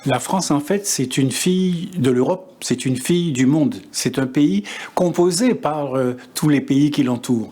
La France, en fait, c'est une fille de l'Europe, c'est une fille du monde. C'est un pays composé par tous les pays qui l'entourent.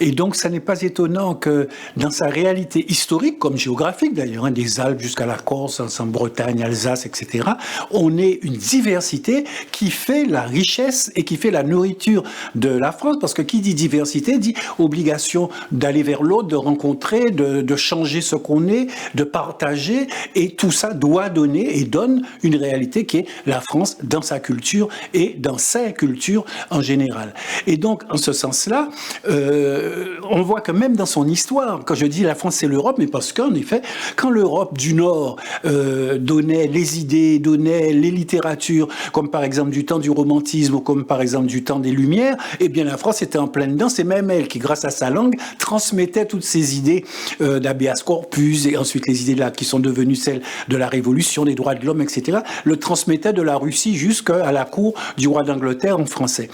Et donc, ça n'est pas étonnant que dans sa réalité historique, comme géographique d'ailleurs, hein, des Alpes jusqu'à la Corse, en Bretagne, Alsace, etc., on ait une diversité qui fait la richesse et qui fait la nourriture de la France. Parce que qui dit diversité dit obligation d'aller vers l'autre, de rencontrer, de changer ce qu'on est, de partager. Et tout ça doit donner et donne une réalité qui est la France dans sa culture et dans ses cultures en général. Et donc, en ce sens-là, on voit que même dans son histoire, quand je dis la France c'est l'Europe, mais parce qu'en effet, quand l'Europe du Nord donnait les idées, donnait les littératures, comme par exemple du temps du romantisme ou comme par exemple du temps des Lumières, eh bien la France était en pleine dedans. C'est même elle qui, grâce à sa langue, transmettait toutes ces idées d'habeas corpus et ensuite les idées là qui sont devenues celles de la Révolution, des droits de l'homme, etc., le transmettait de la Russie jusqu'à la cour du roi d'Angleterre en français.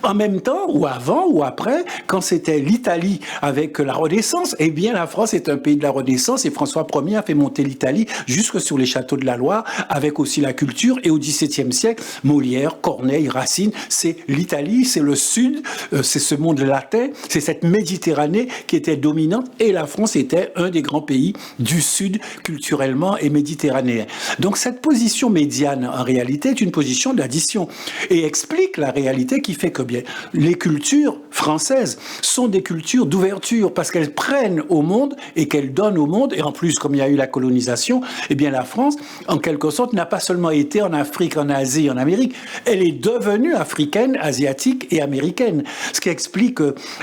En même temps, ou avant, ou après, quand c'était l'Italie avec la Renaissance, eh bien la France est un pays de la Renaissance et François Ier a fait monter l'Italie jusque sur les châteaux de la Loire, avec aussi la culture. Et au XVIIe siècle, Molière, Corneille, Racine, c'est l'Italie, c'est le Sud, c'est ce monde latin, c'est cette Méditerranée qui était dominante et la France était un des grands pays du Sud culturellement et méditerranéen. Donc cette position médiane, en réalité, est une position d'addition et explique la réalité qui fait que bien les cultures françaises sont des cultures d'ouverture parce qu'elles prennent au monde et qu'elles donnent au monde. Et en plus, comme il y a eu la colonisation, eh bien la France, en quelque sorte, n'a pas seulement été en Afrique, en Asie, en Amérique, elle est devenue africaine, asiatique et américaine. Ce qui explique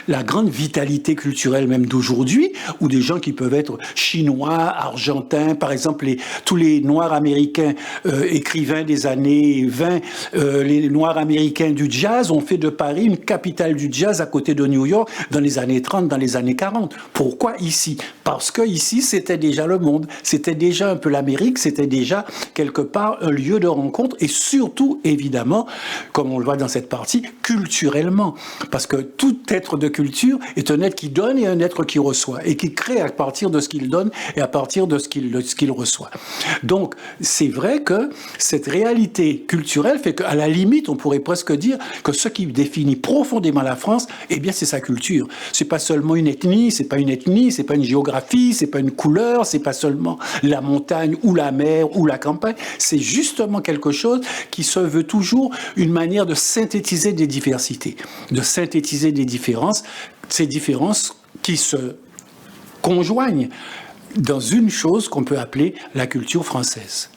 la grande vitalité culturelle même d'aujourd'hui, où des gens qui peuvent être chinois, argentins, par exemple, tous les Noirs américains écrivains des années 20, les Noirs américains du jazz ont fait de Paris une capitale du jazz à côté de New York dans les années 30, dans les années 40. Pourquoi ici? Parce que ici, c'était déjà le monde, c'était déjà un peu l'Amérique, c'était déjà quelque part un lieu de rencontre et surtout, évidemment, comme on le voit dans cette partie, culturellement. Parce que tout être de culture est un être qui donne et un être qui reçoit et qui crée à partir de ce qu'il donne et à partir de ce qu'il reçoit. Donc, c'est vrai que cette réalité culturelle fait qu'à la limite, on pourrait presque dire que ce qui définit profondément la France, eh bien, c'est sa culture. C'est pas seulement une ethnie, c'est pas une géographie, c'est pas une couleur, c'est pas seulement la montagne ou la mer ou la campagne. C'est justement quelque chose qui se veut toujours une manière de synthétiser des diversités, de synthétiser des différences, ces différences qui se conjoignent dans une chose qu'on peut appeler la culture française.